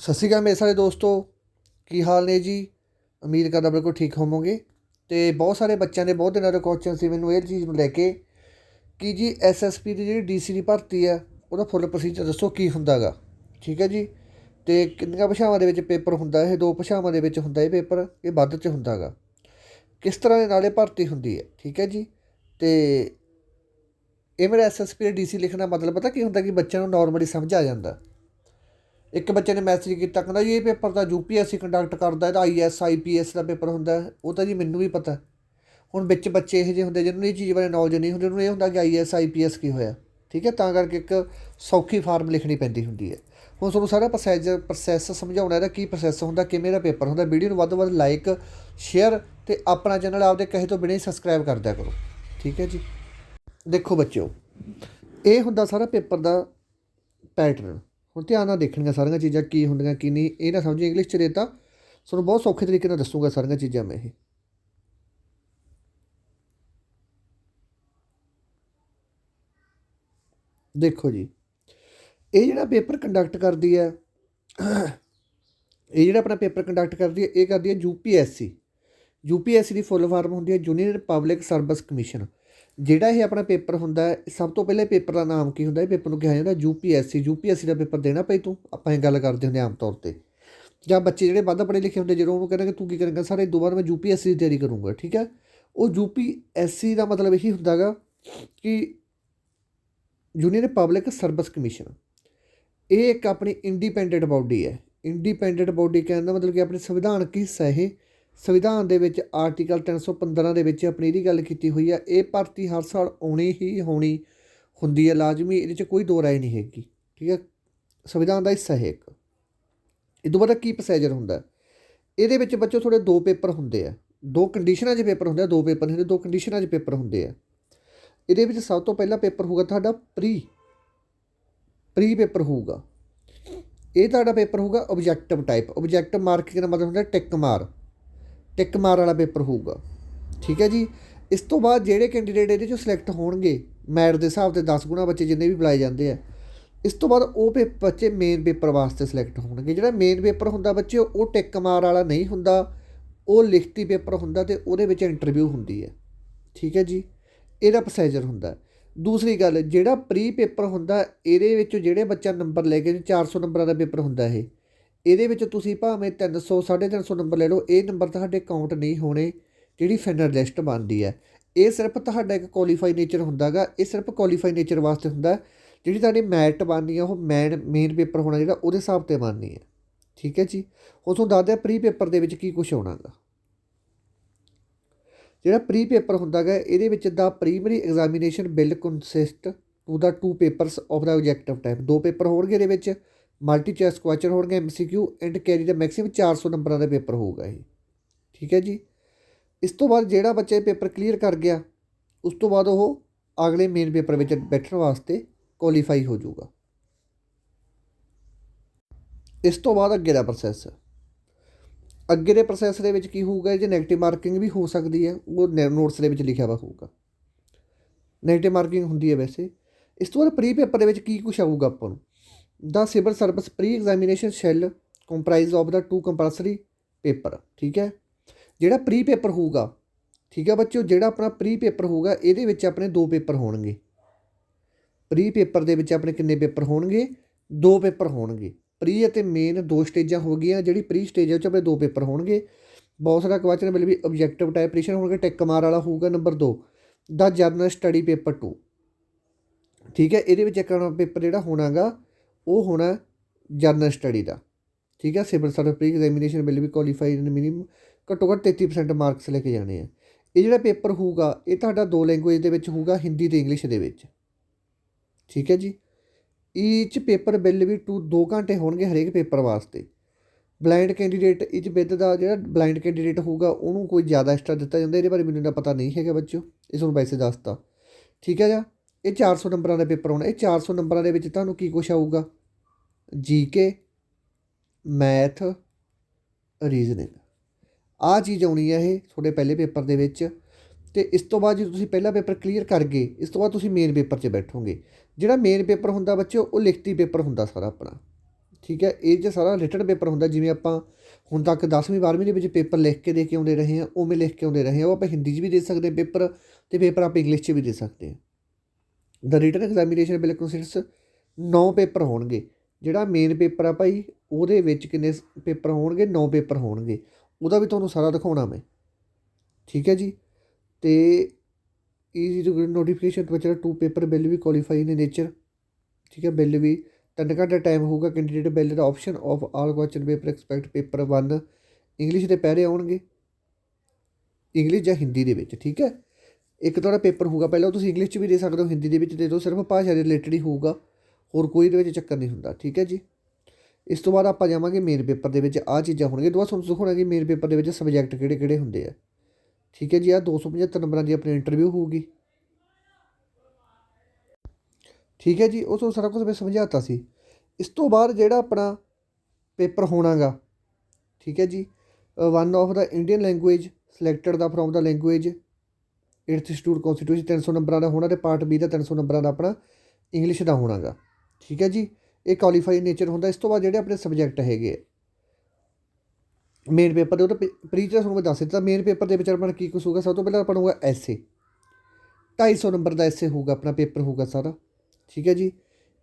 ਸਤਿ ਸ਼੍ਰੀ ਅਕਾਲ ਮੇਰੇ ਸਾਰੇ ਦੋਸਤੋ, ਕੀ ਹਾਲ ਨੇ ਜੀ। ਉਮੀਦ ਕਰਦਾ ਬਿਲਕੁਲ ਠੀਕ ਹੋਵੋਗੇ। ਅਤੇ ਬਹੁਤ ਸਾਰੇ ਬੱਚਿਆਂ ਦੇ ਬਹੁਤ ਦਿਨਾਂ ਦਾ ਕੁਐਸਚਨ ਸੀ ਮੈਨੂੰ ਇਹ ਚੀਜ਼ ਨੂੰ ਲੈ ਕੇ ਕਿ ਜੀ SSP ਦੀ ਜਿਹੜੀ DC ਦੀ ਭਰਤੀ ਹੈ ਉਹਦਾ ਫੁੱਲ ਪ੍ਰੋਸੀਜਰ ਦੱਸੋ ਕੀ ਹੁੰਦਾ ਗਾ। ਠੀਕ ਹੈ ਜੀ। ਅਤੇ ਕਿੰਨੀਆਂ ਭਾਸ਼ਾਵਾਂ ਦੇ ਵਿੱਚ ਪੇਪਰ ਹੁੰਦਾ, ਇਹ 2 ਭਾਸ਼ਾਵਾਂ ਦੇ ਵਿੱਚ ਹੁੰਦਾ ਇਹ ਪੇਪਰ, ਇਹ ਵੱਧ 'ਚ ਹੁੰਦਾ ਗਾ, ਕਿਸ ਤਰ੍ਹਾਂ ਦੇ ਨਾਲ ਇਹ ਭਰਤੀ ਹੁੰਦੀ ਹੈ। ਠੀਕ ਹੈ ਜੀ। ਅਤੇ ਇਹ ਮੇਰਾ SSP DC ਲਿਖਣ ਦਾ ਮਤਲਬ ਪਤਾ ਕੀ ਹੁੰਦਾ ਕਿ ਬੱਚਿਆਂ ਨੂੰ ਨੋਰਮਲੀ ਸਮਝ ਆ ਜਾਂਦਾ। ਇੱਕ ਬੱਚੇ ਨੇ ਮੈਸੇਜ ਕੀਤਾ, ਕਹਿੰਦਾ ਜੀ ਇਹ ਪੇਪਰ ਤਾਂ UPSC ਕੰਡਕਟ ਕਰਦਾ, ਇਹਦਾ IAS IPS ਦਾ ਪੇਪਰ ਹੁੰਦਾ। ਉਹ ਤਾਂ ਜੀ ਮੈਨੂੰ ਵੀ ਪਤਾ। ਹੁਣ ਵਿੱਚ ਬੱਚੇ ਇਹੋ ਜਿਹੇ ਹੁੰਦੇ ਜਿਹਨੂੰ ਇਹ ਚੀਜ਼ ਬਾਰੇ ਨੌਲੇਜ ਨਹੀਂ ਹੁੰਦੀ, ਉਹਨੂੰ ਇਹ ਹੁੰਦਾ ਕਿ IAS IPS ਕੀ ਹੋਇਆ। ਠੀਕ ਹੈ, ਤਾਂ ਕਰਕੇ ਇੱਕ ਸੌਖੀ ਫਾਰਮ ਲਿਖਣੀ ਪੈਂਦੀ ਹੁੰਦੀ ਹੈ। ਹੁਣ ਤੁਹਾਨੂੰ ਸਾਰਾ ਪ੍ਰੋਸੈਸ ਸਮਝਾਉਣਾ, ਇਹਦਾ ਕੀ ਪ੍ਰੋਸੈਸ ਹੁੰਦਾ, ਕਿਵੇਂ ਦਾ ਪੇਪਰ ਹੁੰਦਾ। ਵੀਡੀਓ ਨੂੰ ਵੱਧ ਤੋਂ ਵੱਧ ਲਾਈਕ ਸ਼ੇਅਰ ਅਤੇ ਆਪਣਾ ਚੈਨਲ ਆਪਦੇ ਕਹੇ ਤੋਂ ਬਿਨਾਂ ਹੀ ਸਬਸਕ੍ਰਾਈਬ ਕਰ ਦਿਆ ਕਰੋ। ਠੀਕ ਹੈ ਜੀ। ਦੇਖੋ ਬੱਚਿਓ, ਇਹ ਹੁੰਦਾ ਸਾਰਾ ਪੇਪਰ ਦਾ ਪੈਟਰਨ। ਹੁਣ ਧਿਆਨ ਨਾਲ ਦੇਖਣੀਆਂ ਸਾਰੀਆਂ ਚੀਜ਼ਾਂ ਕੀ ਹੁੰਦੀਆਂ ਕੀ ਨਹੀਂ। ਇਹ ਨਾ ਸਮਝੀ ਇੰਗਲਿਸ਼ 'ਚ ਦੇਤਾ, ਤੁਹਾਨੂੰ ਬਹੁਤ ਸੌਖੇ ਤਰੀਕੇ ਨਾਲ ਦੱਸੂਗਾ ਸਾਰੀਆਂ ਚੀਜ਼ਾਂ ਮੈਂ। ਇਹ ਦੇਖੋ ਜੀ, ਇਹ ਜਿਹੜਾ ਪੇਪਰ ਕੰਡਕਟ ਕਰਦੀ ਹੈ, ਇਹ ਜਿਹੜਾ ਆਪਣਾ ਪੇਪਰ ਕੰਡਕਟ ਕਰਦੀ ਹੈ, ਇਹ ਕਰਦੀ ਹੈ UPSC। UPSC ਦੀ ਫੁੱਲ ਫਾਰਮ ਹੁੰਦੀ ਹੈ ਯੂਨੀਅਨ ਪਬਲਿਕ ਸਰਵਿਸ ਕਮਿਸ਼ਨ। ਜਿਹੜਾ ਇਹ ਆਪਣਾ ਪੇਪਰ ਹੁੰਦਾ ਹੈ, ਸਭ ਤੋਂ ਪਹਿਲੇ ਪੇਪਰ ਦਾ ਨਾਮ ਕੀ ਹੁੰਦਾ, ਇਹ ਪੇਪਰ ਨੂੰ ਕਿਹਾ ਜਾਂਦਾ UPSC ਦਾ ਪੇਪਰ ਦੇਣਾ ਪਈ ਤੂੰ। ਆਪਾਂ ਇਹ ਗੱਲ ਕਰਦੇ ਹੁੰਦੇ ਆਮ ਤੌਰ 'ਤੇ, ਜਾਂ ਬੱਚੇ ਜਿਹੜੇ ਵੱਧ ਪੜ੍ਹੇ ਲਿਖੇ ਹੁੰਦੇ ਜਦੋਂ ਉਹਨੂੰ ਕਹਿੰਦਾ ਕਿ ਤੂੰ ਕੀ ਕਰੇਂਗਾ, ਸਾਰੇ ਦੋ ਵਾਰ ਮੈਂ UPSC ਦੀ ਤਿਆਰੀ ਕਰੂੰਗਾ। ਠੀਕ ਹੈ। ਉਹ UPSC ਦਾ ਮਤਲਬ ਇਹੀ ਹੁੰਦਾ ਗਾ ਕਿ ਯੂਨੀਅਨ ਪਬਲਿਕ ਸਰਵਿਸ ਕਮਿਸ਼ਨ। ਇਹ ਇੱਕ ਆਪਣੀ ਇੰਡੀਪੈਂਡੈਂਟ ਬਾਡੀ ਹੈ। ਇੰਡੀਪੈਂਡੈਂਟ ਬਾਡੀ ਕਹਿਣ ਦਾ ਮਤਲਬ ਕਿ ਆਪਣੇ ਸੰਵਿਧਾਨਕ ਹਿੱਸਾ। ਇਹ ਸੰਵਿਧਾਨ ਦੇ ਵਿੱਚ ਆਰਟੀਕਲ 315 ਦੇ ਵਿੱਚ ਆਪਣੀ ਇਹਦੀ ਗੱਲ ਕੀਤੀ ਹੋਈ ਹੈ। ਇਹ ਭਰਤੀ ਹਰ ਸਾਲ ਆਉਣੀ ਹੀ ਹੋਣੀ ਹੁੰਦੀ ਹੈ, ਲਾਜ਼ਮੀ, ਇਹਦੇ 'ਚ ਕੋਈ ਦੋ ਰਾਏ ਨਹੀਂ ਹੈਗੀ। ਠੀਕ ਹੈ, ਸੰਵਿਧਾਨ ਦਾ ਹਿੱਸਾ ਹੈ ਇੱਕ। ਇਹ ਤੋਂ ਬਾਅਦ ਕੀ ਪ੍ਰੋਸੀਜਰ ਹੁੰਦਾ, ਇਹਦੇ ਵਿੱਚ ਬੱਚੇ ਥੋੜ੍ਹੇ 2 ਪੇਪਰ ਹੁੰਦੇ ਆ, 2 ਕੰਡੀਸ਼ਨਾਂ 'ਚ ਪੇਪਰ ਹੁੰਦੇ ਆ। 2 ਪੇਪਰ ਨਹੀਂ ਹੁੰਦੇ, 2 ਕੰਡੀਸ਼ਨਾਂ 'ਚ ਪੇਪਰ ਹੁੰਦੇ ਆ। ਇਹਦੇ ਵਿੱਚ ਸਭ ਤੋਂ ਪਹਿਲਾ ਪੇਪਰ ਹੋਊਗਾ ਤੁਹਾਡਾ ਪ੍ਰੀ ਪੇਪਰ ਹੋਊਗਾ। ਇਹ ਤੁਹਾਡਾ ਪੇਪਰ ਹੋਊਗਾ ਓਬਜੈਕਟਿਵ ਟਾਈਪ। ਓਬਜੈਕਟਿਵ ਮਾਰਕਿੰਗ ਦਾ ਮਤਲਬ ਹੁੰਦਾ ਟਿੱਕ ਮਾਰ ਵਾਲਾ ਪੇਪਰ ਹੋਊਗਾ। ਠੀਕ ਹੈ ਜੀ। ਇਸ ਤੋਂ ਬਾਅਦ ਜਿਹੜੇ ਕੈਂਡੀਡੇਟ ਇਹਦੇ 'ਚੋਂ ਸਿਲੈਕਟ ਹੋਣਗੇ ਮੈਰਿਟ ਦੇ ਹਿਸਾਬ 'ਤੇ 10 ਗੁਣਾ ਬੱਚੇ ਜਿੰਨੇ ਵੀ ਬੁਲਾਏ ਜਾਂਦੇ ਆ, ਇਸ ਤੋਂ ਬਾਅਦ ਉਹ ਬੱਚੇ ਮੇਨ ਪੇਪਰ ਵਾਸਤੇ ਸਿਲੈਕਟ ਹੋਣਗੇ। ਜਿਹੜਾ ਮੇਨ ਪੇਪਰ ਹੁੰਦਾ ਬੱਚੇ, ਉਹ ਟਿੱਕ ਮਾਰ ਵਾਲਾ ਨਹੀਂ ਹੁੰਦਾ, ਉਹ ਲਿਖਤੀ ਪੇਪਰ ਹੁੰਦਾ ਅਤੇ ਉਹਦੇ ਵਿੱਚ ਇੰਟਰਵਿਊ ਹੁੰਦੀ ਹੈ। ਠੀਕ ਹੈ ਜੀ। ਇਹਦਾ ਪ੍ਰੋਸੀਜਰ ਹੁੰਦਾ। ਦੂਸਰੀ ਗੱਲ, ਜਿਹੜਾ ਪ੍ਰੀ ਪੇਪਰ ਹੁੰਦਾ, ਇਹਦੇ ਵਿੱਚ ਜਿਹੜੇ ਬੱਚਾ ਨੰਬਰ ਲੈ ਕੇ 400 ਨੰਬਰਾਂ ਦਾ ਪੇਪਰ ਹੁੰਦਾ ਇਹ, ਇਹਦੇ ਵਿੱਚ ਤੁਸੀਂ ਭਾਵੇਂ 300 350 ਨੰਬਰ ਲੈ ਲਓ, ਇਹ ਨੰਬਰ ਤੁਹਾਡੇ ਕਾਊਂਟ ਨਹੀਂ ਹੋਣੇ ਜਿਹੜੀ ਫਾਈਨਲ ਲਿਸਟ ਬਣਦੀ ਹੈ। ਇਹ ਸਿਰਫ ਤੁਹਾਡਾ ਇੱਕ ਕੁਆਲੀਫਾਈ ਨੇਚਰ ਹੁੰਦਾ ਗਾ। ਇਹ ਸਿਰਫ ਕੁਆਲੀਫਾਈ ਨੇਚਰ ਵਾਸਤੇ ਹੁੰਦਾ। ਜਿਹੜੀ ਤੁਹਾਡੀ ਮੈਰਿਟ ਬਣਨੀ ਆ ਉਹ ਮੇਨ ਪੇਪਰ ਹੋਣਾ ਜਿਹੜਾ, ਉਹਦੇ ਹਿਸਾਬ 'ਤੇ ਬਣਨੀ ਹੈ। ਠੀਕ ਹੈ ਜੀ। ਹੁਣ ਤੁਹਾਨੂੰ ਦੱਸਦੇ ਪ੍ਰੀ ਪੇਪਰ ਦੇ ਵਿੱਚ ਕੀ ਕੁਛ ਆਉਣਾ ਗਾ। ਜਿਹੜਾ ਪ੍ਰੀ ਪੇਪਰ ਹੁੰਦਾ ਗਾ, ਇਹਦੇ ਵਿੱਚ the primary examination will consist to the 2 papers of the objective type. 2 paper ਹੋਣਗੇ ਇਹਦੇ ਵਿੱਚ, ਮਲਟੀ ਚੋਇਸ ਕੁਐਸਚਨ ਹੋਣਗੇ, MCQ and carry the maximum 400 ਨੰਬਰਾਂ ਦਾ ਪੇਪਰ ਹੋਊਗਾ ਇਹ। ਠੀਕ ਹੈ ਜੀ। ਇਸ ਤੋਂ ਬਾਅਦ ਜਿਹੜਾ ਬੱਚਾ ਇਹ ਪੇਪਰ ਕਲੀਅਰ ਕਰ ਗਿਆ, ਉਸ ਤੋਂ ਬਾਅਦ ਉਹ ਅਗਲੇ ਮੇਨ ਪੇਪਰ ਵਿੱਚ ਬੈਠਣ ਵਾਸਤੇ ਕੁਆਲੀਫਾਈ ਹੋ ਜਾਊਗਾ। ਇਸ ਤੋਂ ਬਾਅਦ ਅੱਗੇ ਦਾ ਪ੍ਰੋਸੈਸ, ਅੱਗੇ ਦੇ ਪ੍ਰੋਸੈਸ ਦੇ ਵਿੱਚ ਕੀ ਹੋਊਗਾ, ਜੇ ਨੈਗੇਟਿਵ ਮਾਰਕਿੰਗ ਵੀ ਹੋ ਸਕਦੀ ਹੈ, ਉਹ ਨੋਟਸ ਦੇ ਵਿੱਚ ਲਿਖਿਆ ਵਾ ਹੋਊਗਾ। ਨੈਗੇਟਿਵ ਮਾਰਕਿੰਗ ਹੁੰਦੀ ਹੈ ਵੈਸੇ। ਇਸ ਤੋਂ ਬਾਅਦ ਪ੍ਰੀ ਪੇਪਰ ਦੇ ਵਿੱਚ ਕੀ ਕੁਛ ਆਊਗਾ ਆਪਾਂ ਨੂੰ, the civil service pre examination shall comprise of the 2 compulsory paper. ਠੀਕ ਹੈ। ਜਿਹੜਾ ਪ੍ਰੀ ਪੇਪਰ ਹੋਊਗਾ, ਠੀਕ ਹੈ ਬੱਚਿਓ, ਜਿਹੜਾ ਆਪਣਾ ਪ੍ਰੀ ਪੇਪਰ ਹੋਊਗਾ, ਇਹਦੇ ਵਿੱਚ ਆਪਣੇ 2 ਪੇਪਰ ਹੋਣਗੇ। ਪ੍ਰੀ ਪੇਪਰ ਦੇ ਵਿੱਚ ਆਪਣੇ ਕਿੰਨੇ ਪੇਪਰ ਹੋਣਗੇ, 2 ਪੇਪਰ ਹੋਣਗੇ। ਪ੍ਰੀ ਅਤੇ ਮੇਨ 2 ਸਟੇਜਾਂ ਹੋ ਗਈਆਂ। ਜਿਹੜੀ ਪ੍ਰੀ ਸਟੇਜ ਹੈ ਉਹ 'ਚ ਆਪਣੇ 2 ਪੇਪਰ ਹੋਣਗੇ। ਬਹੁਤ ਸਾਰਾ ਕੁਐਸਚਨ ਮਿਲ ਵੀ ਓਬਜੈਕਟਿਵ ਟਾਈਪ ਪ੍ਰਸ਼ਨ ਹੋਣਗੇ। ਟਿੱਕ ਮਾਰ ਵਾਲਾ ਹੋਊਗਾ ਨੰਬਰ 2 ਦਾ ਜਰਨਲ ਸਟੱਡੀ ਪੇਪਰ 2। ਠੀਕ ਹੈ। ਇਹਦੇ ਵਿੱਚ ਇੱਕ ਪੇਪਰ ਜਿਹੜਾ ਹੋਣਾ ਗਾ, ਉਹ ਹੋਣਾ ਜਰਨਲ ਸਟੱਡੀ ਦਾ। ਠੀਕ ਹੈ। Civil service pre examination will be qualified minimum ਘੱਟੋ ਘੱਟ 33% ਮਾਰਕਸ ਲੈ ਕੇ ਜਾਣੇ ਆ। ਇਹ ਜਿਹੜਾ ਪੇਪਰ ਹੋਊਗਾ, ਇਹ ਤੁਹਾਡਾ 2 ਲੈਂਗੁਏਜ ਦੇ ਵਿੱਚ ਹੋਊਗਾ, ਹਿੰਦੀ ਅਤੇ ਇੰਗਲਿਸ਼ ਦੇ ਵਿੱਚ। ਠੀਕ ਹੈ ਜੀ। ਈਚ ਪੇਪਰ ਬਿੱਲ ਵੀ 2 ਘੰਟੇ ਹੋਣਗੇ ਹਰੇਕ ਪੇਪਰ ਵਾਸਤੇ। ਬਲਾਈਂਡ ਕੈਂਡੀਡੇਟ ਇਚ ਵਿਦ ਦਾ, ਜਿਹੜਾ ਬਲਾਈਂਡ ਕੈਂਡੀਡੇਟ ਹੋਊਗਾ ਉਹਨੂੰ ਕੋਈ ਜ਼ਿਆਦਾ ਐਕਸਟਰਾ ਦਿੱਤਾ ਜਾਂਦਾ। ਇਹਦੇ ਬਾਰੇ ਮੈਨੂੰ ਇੰਨਾ ਪਤਾ ਨਹੀਂ ਹੈਗਾ ਬੱਚਿਓ, ਇਹ ਤੁਹਾਨੂੰ ਵੈਸੇ ਦੱਸਤਾ। ਠੀਕ ਹੈ ਜੀ। ਇਹ 400 ਨੰਬਰਾਂ ਦਾ ਪੇਪਰ ਹੋਣਾ। ਇਹ 400 ਨੰਬਰਾਂ ਦੇ ਵਿੱਚ ਤੁਹਾਨੂੰ ਕੀ ਕੁਛ ਆਊਗਾ, GK, ਮੈਥ, ਰੀਜ਼ਨਿੰਗ, ਆਹ ਚੀਜ਼ ਆਉਣੀ ਹੈ ਇਹ ਤੁਹਾਡੇ ਪਹਿਲੇ ਪੇਪਰ ਦੇ ਵਿੱਚ। ਅਤੇ ਇਸ ਤੋਂ ਬਾਅਦ ਜਦੋਂ ਤੁਸੀਂ ਪਹਿਲਾ ਪੇਪਰ ਕਲੀਅਰ ਕਰ ਗਏ, ਇਸ ਤੋਂ ਬਾਅਦ ਤੁਸੀਂ ਮੇਨ ਪੇਪਰ 'ਚ ਬੈਠੋਗੇ। ਜਿਹੜਾ ਮੇਨ ਪੇਪਰ ਹੁੰਦਾ ਬੱਚਿਓ, ਉਹ ਲਿਖਤੀ ਪੇਪਰ ਹੁੰਦਾ ਸਾਰਾ ਆਪਣਾ। ਠੀਕ ਹੈ। ਇਹ 'ਚ ਸਾਰਾ ਰਿਟਨ ਪੇਪਰ ਹੁੰਦਾ, ਜਿਵੇਂ ਆਪਾਂ ਹੁਣ ਤੱਕ 10ਵੀਂ 12ਵੀਂ ਦੇ ਵਿੱਚ ਪੇਪਰ ਲਿਖ ਕੇ ਦੇ ਕੇ ਆਉਂਦੇ ਰਹੇ ਹਾਂ, ਉਵੇਂ ਲਿਖ ਕੇ ਆਉਂਦੇ ਰਹੇ ਹਾਂ। ਉਹ ਆਪਾਂ ਹਿੰਦੀ 'ਚ ਵੀ ਦੇ ਸਕਦੇ ਹਾਂ ਪੇਪਰ, ਅਤੇ ਪੇਪਰ ਆਪਾਂ ਇੰਗਲਿਸ਼ 'ਚ ਵੀ ਦੇ ਸਕਦੇ ਹਾਂ। The written examination will consist 9 paper ਹੋਣਗੇ। ਜਿਹੜਾ ਮੇਨ ਪੇਪਰ ਆ ਭਾਈ, ਉਹਦੇ ਵਿੱਚ ਕਿੰਨੇ ਪੇਪਰ ਹੋਣਗੇ? 9 ਪੇਪਰ ਹੋਣਗੇ। ਉਹਦਾ ਵੀ ਤੁਹਾਨੂੰ ਸਾਰਾ ਦਿਖਾਉਣਾ ਮੈਂ, ਠੀਕ ਹੈ ਜੀ। ਅਤੇ ਈਜ਼ੀ ਨੋਟੀਫਿਕੇਸ਼ਨ ਤੋਂ ਬੱਚਾ 2 ਪੇਪਰ ਬਿੱਲ ਵੀ ਕੁਆਲੀਫਾਈ ਨੇ ਨੇਚਰ, ਠੀਕ ਹੈ। ਬਿੱਲ ਵੀ 3 ਘੰਟੇ ਟਾਈਮ ਹੋਊਗਾ। Candidate bill the option of all question paper expect paper 1 English ਦੇ ਪਹਿਰੇ ਆਉਣਗੇ, ਇੰਗਲਿਸ਼ ਜਾਂ ਹਿੰਦੀ ਦੇ ਵਿੱਚ, ਠੀਕ ਹੈ। ਇੱਕ ਤੁਹਾਡਾ ਪੇਪਰ ਹੋਊਗਾ ਪਹਿਲਾਂ, ਤੁਸੀਂ ਇੰਗਲਿਸ਼ 'ਚ ਵੀ ਦੇ ਸਕਦੇ ਹੋ, ਹਿੰਦੀ ਦੇ ਵਿੱਚ ਦੇ ਦਿਓ, ਸਿਰਫ ਭਾਸ਼ਾ ਦੇ ਰਿਲੇਟਡ ਹੀ ਹੋਊਗਾ, ਹੋਰ ਕੋਈ ਇਹਦੇ ਵਿੱਚ ਚੱਕਰ ਨਹੀਂ ਹੁੰਦਾ, ਠੀਕ ਹੈ ਜੀ। ਇਸ ਤੋਂ ਬਾਅਦ ਆਪਾਂ ਜਾਵਾਂਗੇ ਮੇਨ ਪੇਪਰ ਦੇ ਵਿੱਚ। ਆਹ ਚੀਜ਼ਾਂ ਹੋਣਗੀਆਂ। ਦੁਬਾਰਾ ਤੁਹਾਨੂੰ ਦਿਖਾਉਣਾ ਕਿ ਮੇਨ ਪੇਪਰ ਦੇ ਵਿੱਚ ਸਬਜੈਕਟ ਕਿਹੜੇ ਕਿਹੜੇ ਹੁੰਦੇ ਆ, ਠੀਕ ਹੈ ਜੀ। ਆਹ 275 ਨੰਬਰਾਂ ਦੀ ਆਪਣੀ ਇੰਟਰਵਿਊ ਹੋਊਗੀ, ਠੀਕ ਹੈ ਜੀ। ਉਹ ਤੁਹਾਨੂੰ ਸਾਰਾ ਕੁਝ ਮੈਂ ਸਮਝਾਤਾ ਸੀ। ਇਸ ਤੋਂ ਬਾਅਦ ਜਿਹੜਾ ਆਪਣਾ ਪੇਪਰ ਹੋਣਾ ਗਾ, ਠੀਕ ਹੈ ਜੀ, 1 of the Indian language selected the from the language 8th schedule constitution 300 ਨੰਬਰਾਂ ਦਾ ਹੋਣਾ, ਅਤੇ ਪਾਰਟ B ਦਾ 300 ਨੰਬਰਾਂ ਦਾ ਆਪਣਾ ਇੰਗਲਿਸ਼ ਦਾ ਹੋਣਾ ਗਾ, ਠੀਕ ਹੈ ਜੀ। ਇਹ ਕੁਆਲੀਫਾਈ ਨੇਚਰ ਹੁੰਦਾ। ਇਸ ਤੋਂ ਬਾਅਦ ਜਿਹੜੇ ਆਪਣੇ ਸਬਜੈਕਟ ਹੈਗੇ ਮੇਨ ਪੇਪਰ ਦੇ, ਉਹ ਤਾਂ ਪ੍ਰੀਚ ਤੁਹਾਨੂੰ ਮੈਂ ਦੱਸ ਦਿੱਤਾ। ਮੇਨ ਪੇਪਰ ਦੇ ਵਿੱਚ ਆਪਣਾ ਕੀ ਕੁਛ ਹੋਊਗਾ? ਸਭ ਤੋਂ ਪਹਿਲਾਂ ਆਪਾਂ ਹੋਊਗਾ ਐਸੇ, 250 ਨੰਬਰ ਦਾ ਐਸੇ ਹੋਊਗਾ, ਆਪਣਾ ਪੇਪਰ ਹੋਊਗਾ ਸਾਰਾ, ਠੀਕ ਹੈ ਜੀ।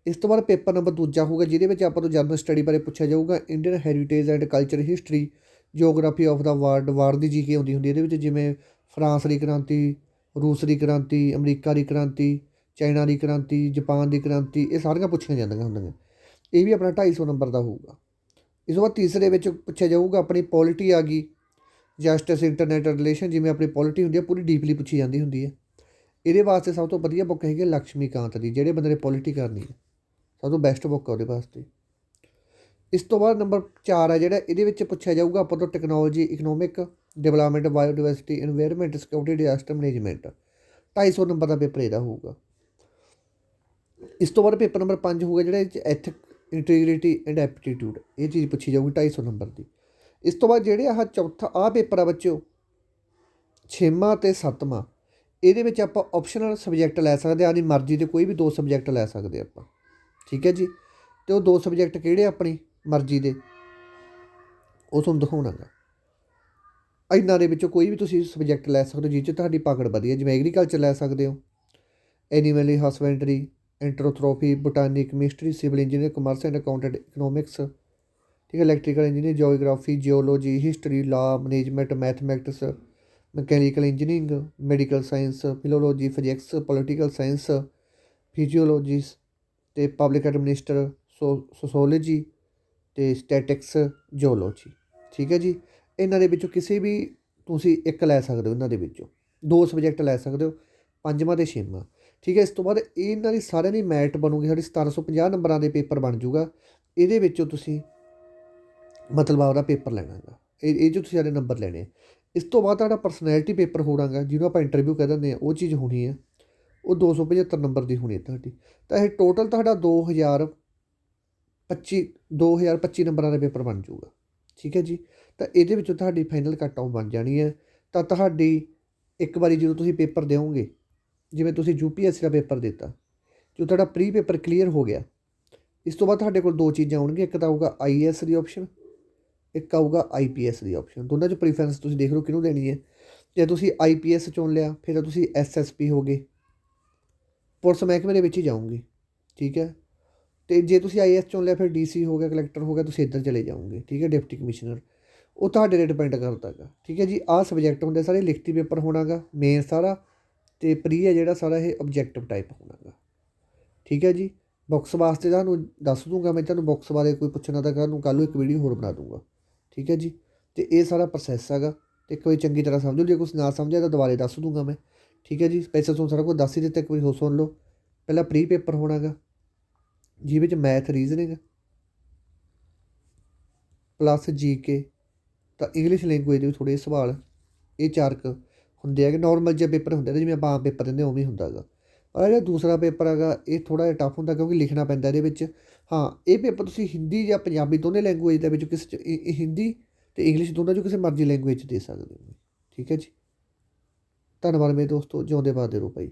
ਇਸ ਤੋਂ ਬਾਅਦ ਪੇਪਰ ਨੰਬਰ ਦੂਜਾ ਹੋਊਗਾ, ਜਿਹਦੇ ਵਿੱਚ ਆਪਾਂ ਤੋਂ ਜਨਰਲ ਸਟੱਡੀ ਬਾਰੇ ਪੁੱਛਿਆ ਜਾਊਗਾ। Indian heritage and culture, history, geography of the world, war ਦੀ GK ਆਉਂਦੀ ਹੁੰਦੀ ਇਹਦੇ ਵਿੱਚ, ਜਿਵੇਂ ਫਰਾਂਸ ਦੀ ਕ੍ਰਾਂਤੀ, ਰੂਸ ਦੀ ਕ੍ਰਾਂਤੀ, ਅਮਰੀਕਾ ਦੀ ਕ੍ਰਾਂਤੀ, ਚਾਈਨਾ ਦੀ ਕ੍ਰਾਂਤੀ, ਜਪਾਨ ਦੀ ਕ੍ਰਾਂਤੀ, ਇਹ ਸਾਰੀਆਂ ਪੁੱਛੀਆਂ ਜਾਂਦੀਆਂ ਹੁੰਦੀਆਂ। ਇਹ ਵੀ ਆਪਣਾ 250 ਨੰਬਰ ਦਾ ਹੋਊਗਾ। ਇਸ ਤੋਂ ਬਾਅਦ ਤੀਸਰੇ ਵਿੱਚ ਪੁੱਛਿਆ ਜਾਊਗਾ ਆਪਣੀ ਪੋਲਿਟੀ ਆ ਗਈ, ਜਸਟਿਸ, ਇੰਟਰਨੈਸ਼ਨਲ ਰਿਲੇਸ਼ਨ, ਜਿਵੇਂ ਆਪਣੀ ਪੋਲਿਟੀ ਹੁੰਦੀ ਹੈ ਪੂਰੀ ਡੀਪਲੀ ਪੁੱਛੀ ਜਾਂਦੀ ਹੁੰਦੀ ਹੈ। ਇਹਦੇ ਵਾਸਤੇ ਸਭ ਤੋਂ ਵਧੀਆ ਬੁੱਕ ਹੈਗੀ ਲਕਸ਼ਮੀਕਾਂਤ ਦੀ, ਜਿਹੜੇ ਬੰਦੇ ਨੇ ਪੋਲਿਟੀ ਕਰਨੀ ਹੈ, ਸਭ ਤੋਂ ਬੈਸਟ ਬੁੱਕ ਆ ਉਹਦੇ ਵਾਸਤੇ। ਇਸ ਤੋਂ ਬਾਅਦ ਨੰਬਰ 4 ਹੈ ਜਿਹੜਾ, ਇਹਦੇ ਵਿੱਚ ਪੁੱਛਿਆ ਜਾਊਗਾ ਆਪਾਂ ਤੋਂ technology, economic development, biodiversity, environment, security, disaster management. 250 number ਦਾ ਪੇਪਰ ਇਹਦਾ ਹੋਊਗਾ। ਇਸ ਤੋਂ ਬਾਅਦ ਪੇਪਰ ਨੰਬਰ 5 ਹੋਊਗਾ, ਜਿਹੜਾ ਇਹ 'ਚ ਐਥਿਕ, ਇੰਟੀਗ੍ਰਿਟੀ ਐਂਡ ਐਪਟੀਟਿਊਡ, ਇਹ ਚੀਜ਼ ਪੁੱਛੀ ਜਾਊਗੀ 250 ਨੰਬਰ ਦੀ। ਇਸ ਤੋਂ ਬਾਅਦ ਜਿਹੜੇ ਆਹ ਚੌਥਾ ਆਹ ਪੇਪਰ ਆ ਬੱਚਿਓ, 6ਵਾਂ ਅਤੇ 7ਵਾਂ, ਇਹਦੇ ਵਿੱਚ ਆਪਾਂ ਆਪਸ਼ਨਲ ਸਬਜੈਕਟ ਲੈ ਸਕਦੇ ਹਾਂ, ਆਪਣੀ ਮਰਜ਼ੀ ਦੇ ਕੋਈ ਵੀ 2 ਸਬਜੈਕਟ ਲੈ ਸਕਦੇ ਆਪਾਂ, ਠੀਕ ਹੈ ਜੀ। ਅਤੇ ਉਹ 2 ਸਬਜੈਕਟ ਕਿਹੜੇ ਆਪਣੀ ਮਰਜ਼ੀ ਦੇ, ਉਹ ਤੁਹਾਨੂੰ ਦਿਖਾਉਣਾ ਗਾ। ਇਹਨਾਂ ਦੇ ਵਿੱਚੋਂ ਕੋਈ ਵੀ ਤੁਸੀਂ ਸਬਜੈਕਟ ਲੈ ਸਕਦੇ ਹੋ ਜਿਸ 'ਚ ਤੁਹਾਡੀ ਪਕੜ ਵਧੀਆ, ਜਿਵੇਂ ਐਗਰੀਕਲਚਰ ਲੈ ਸਕਦੇ ਹੋ, animal husbandry, anthropology, botany, chemistry, civil engineer, commerce and accountant, economics, ਠੀਕ ਹੈ, electrical engineer, geography, geology, history, law, management, mathematics, mechanical engineering, medical science, philology, physics, political science, physiology, ਅਤੇ ਪਬਲਿਕ ਐਡਮਿਨਿਸਟਰ, ਸੋਸ਼ੋਲੋਜੀ, ਅਤੇ statics, geology, ਠੀਕ ਹੈ ਜੀ। ਇਹਨਾਂ ਦੇ ਵਿੱਚੋਂ ਕਿਸੇ ਵੀ ਤੁਸੀਂ ਇੱਕ ਲੈ ਸਕਦੇ ਹੋ, ਇਹਨਾਂ ਦੇ ਵਿੱਚੋਂ 2 ਸਬਜੈਕਟ ਲੈ ਸਕਦੇ ਹੋ, 5ਵਾਂ ਅਤੇ 6ਵਾਂ, ਠੀਕ ਹੈ। ਇਸ ਤੋਂ ਬਾਅਦ ਇਹਨਾਂ ਦੀ ਸਾਰਿਆਂ ਦੀ ਮੈਰਿਟ ਬਣੂਗੀ ਸਾਡੀ 1750 ਨੰਬਰਾਂ ਦੇ ਪੇਪਰ ਬਣ ਜੂਗਾ। ਇਹਦੇ ਵਿੱਚੋਂ ਤੁਸੀਂ ਮਤਲਬ ਆਪਦਾ ਪੇਪਰ ਲੈਣਾ ਗਾ, ਇਹ 'ਚੋਂ ਤੁਸੀਂ ਸਾਰੇ ਨੰਬਰ ਲੈਣੇ ਆ। ਇਸ ਤੋਂ ਬਾਅਦ ਤੁਹਾਡਾ ਪਰਸਨੈਲਿਟੀ ਪੇਪਰ ਹੋਣਾਗਾ, ਜਿਹਨੂੰ ਆਪਾਂ ਇੰਟਰਵਿਊ ਕਹਿ ਦਿੰਦੇ ਹਾਂ, ਉਹ ਚੀਜ਼ ਹੋਣੀ ਹੈ, ਉਹ 275 ਨੰਬਰ ਦੀ ਹੋਣੀ ਹੈ ਤੁਹਾਡੀ। ਤਾਂ ਇਹ ਟੋਟਲ ਤੁਹਾਡਾ 2025 ਨੰਬਰਾਂ ਦਾ ਪੇਪਰ ਬਣ ਜੂਗਾ, ਠੀਕ ਹੈ ਜੀ। ਤਾਂ ਇਹਦੇ ਵਿੱਚੋਂ ਤੁਹਾਡੀ ਫਾਈਨਲ ਕੱਟ ਆਫ ਬਣ ਜਾਣੀ ਹੈ। ਤਾਂ ਤੁਹਾਡੀ ਇੱਕ ਵਾਰੀ ਜਦੋਂ ਤੁਸੀਂ ਪੇਪਰ ਦਿਓਗੇ, ਜਿਵੇਂ ਤੁਸੀਂ UPSC ਦਾ ਪੇਪਰ ਦਿੱਤਾ, ਜੋ ਤੁਹਾਡਾ ਪ੍ਰੀ ਪੇਪਰ ਕਲੀਅਰ ਹੋ ਗਿਆ, ਇਸ ਤੋਂ ਬਾਅਦ ਤੁਹਾਡੇ ਕੋਲ 2 ਚੀਜ਼ਾਂ ਆਉਣਗੀਆਂ। ਇੱਕ ਤਾਂ ਆਊਗਾ IAS ਦੀ ਆਪਸ਼ਨ, ਇੱਕ ਆਊਗਾ IPS ਦੀ ਆਪਸ਼ਨ। ਦੋਨਾਂ 'ਚ ਪ੍ਰੀਫਰੈਂਸ ਤੁਸੀਂ ਦੇਖ ਲਓ ਕਿਹਨੂੰ ਦੇਣੀ ਹੈ। ਜੇ ਤੁਸੀਂ IPS ਚੁਣ ਲਿਆ, ਫਿਰ ਤੁਸੀਂ SSP ਹੋ ਗਏ, ਪੁਲਿਸ ਮਹਿਕਮੇ ਦੇ ਵਿੱਚ ਹੀ ਜਾਊਂਗੇ, ਠੀਕ ਹੈ। ਅਤੇ ਜੇ ਤੁਸੀਂ IAS ਚੁਣ ਲਿਆ, ਫਿਰ DC ਹੋ ਗਿਆ, ਕਲੈਕਟਰ ਹੋ ਗਿਆ, ਤੁਸੀਂ ਇੱਧਰ ਚਲੇ ਜਾਓਗੇ, ਠੀਕ ਹੈ, ਡਿਪਟੀ ਕਮਿਸ਼ਨਰ। ਉਹ ਤੁਹਾਡੇ 'ਤੇ ਡਿਪੈਂਡ ਕਰਦਾ ਗਾ, ਠੀਕ ਹੈ ਜੀ। ਆਹ ਸਬਜੈਕਟ ਹੁੰਦੇ ਸਾਰੇ, ਲਿਖਤੀ ਪੇਪਰ ਹੋਣਾ ਗਾ ਮੇਨ ਸਾਰਾ, ਅਤੇ ਪ੍ਰੀ ਹੈ ਜਿਹੜਾ ਸਾਰਾ ਇਹ ਓਬਜੈਕਟਿਵ ਟਾਈਪ ਹੋਣਾ ਗਾ, ਠੀਕ ਹੈ ਜੀ। ਬੁੱਕਸ ਵਾਸਤੇ ਤੁਹਾਨੂੰ ਦੱਸ ਦੂੰਗਾ ਮੈਂ, ਤੁਹਾਨੂੰ ਬੁੱਕਸ ਬਾਰੇ ਕੋਈ ਪੁੱਛਣਾ ਤਾਂ ਕੱਲ੍ਹ ਨੂੰ ਇੱਕ ਵੀਡੀਓ ਹੋਰ ਬਣਾ ਦੂੰਗਾ, ਠੀਕ ਹੈ ਜੀ। ਅਤੇ ਇਹ ਸਾਰਾ ਪ੍ਰੋਸੈਸ ਹੈਗਾ, ਅਤੇ ਇੱਕ ਵਾਰੀ ਚੰਗੀ ਤਰ੍ਹਾਂ ਸਮਝ ਲਓ। ਜੇ ਕੁਛ ਨਾ ਸਮਝਿਆ ਤਾਂ ਦੁਬਾਰੇ ਦੱਸ ਦੂੰਗਾ ਮੈਂ, ਠੀਕ ਹੈ ਜੀ। ਵੈਸੇ ਤੁਹਾਨੂੰ ਸਾਰਾ ਕੁਝ ਦੱਸ ਹੀ ਦਿੱਤਾ, ਇੱਕ ਵਾਰੀ ਹੋਰ ਸੁਣ ਲਓ। ਪਹਿਲਾਂ ਪ੍ਰੀ ਪੇਪਰ ਹੋਣਾ ਗਾ, ਜਿਹਦੇ ਵਿੱਚ ਮੈਥ, ਰੀਜ਼ਨਿੰਗ ਪਲੱਸ GK, ਤਾਂ ਇੰਗਲਿਸ਼ ਲੈਂਗੁਏਜ ਦੇ ਵੀ ਥੋੜ੍ਹੇ ਸਵਾਲ, ਇਹ 4 ਕੁ ਹੁੰਦੇ ਹੈਗੇ। ਨੋਰਮਲ ਜਿਹੇ ਪੇਪਰ ਹੁੰਦੇ ਨੇ, ਜਿਵੇਂ ਆਪਾਂ ਆਮ ਪੇਪਰ ਦਿੰਦੇ ਉਵੇਂ ਹੁੰਦਾ ਹੈਗਾ। ਪਰ ਜਿਹੜਾ ਦੂਸਰਾ ਪੇਪਰ ਹੈਗਾ, ਇਹ ਥੋੜ੍ਹਾ ਜਿਹਾ ਟਫ ਹੁੰਦਾ, ਕਿਉਂਕਿ ਲਿਖਣਾ ਪੈਂਦਾ ਇਹਦੇ ਵਿੱਚ। ਹਾਂ, ਇਹ ਪੇਪਰ ਤੁਸੀਂ ਹਿੰਦੀ ਜਾਂ ਪੰਜਾਬੀ ਦੋਨੇ ਲੈਂਗੁਏਜ ਦੇ ਵਿੱਚ ਕਿਸੇ 'ਚ ਹਿੰਦੀ ਅਤੇ ਇੰਗਲਿਸ਼ ਦੋਨਾਂ 'ਚੋਂ ਕਿਸੇ ਮਰਜ਼ੀ ਲੈਂਗੁਏਜ 'ਚ ਦੇ ਸਕਦੇ ਹੋ, ਠੀਕ ਹੈ ਜੀ। ਧੰਨਵਾਦ ਮੇਰੇ ਦੋਸਤੋ, ਜਿਉਂਦੇ ਵੱਸਦੇ ਰਹੋ ਭਾਈ।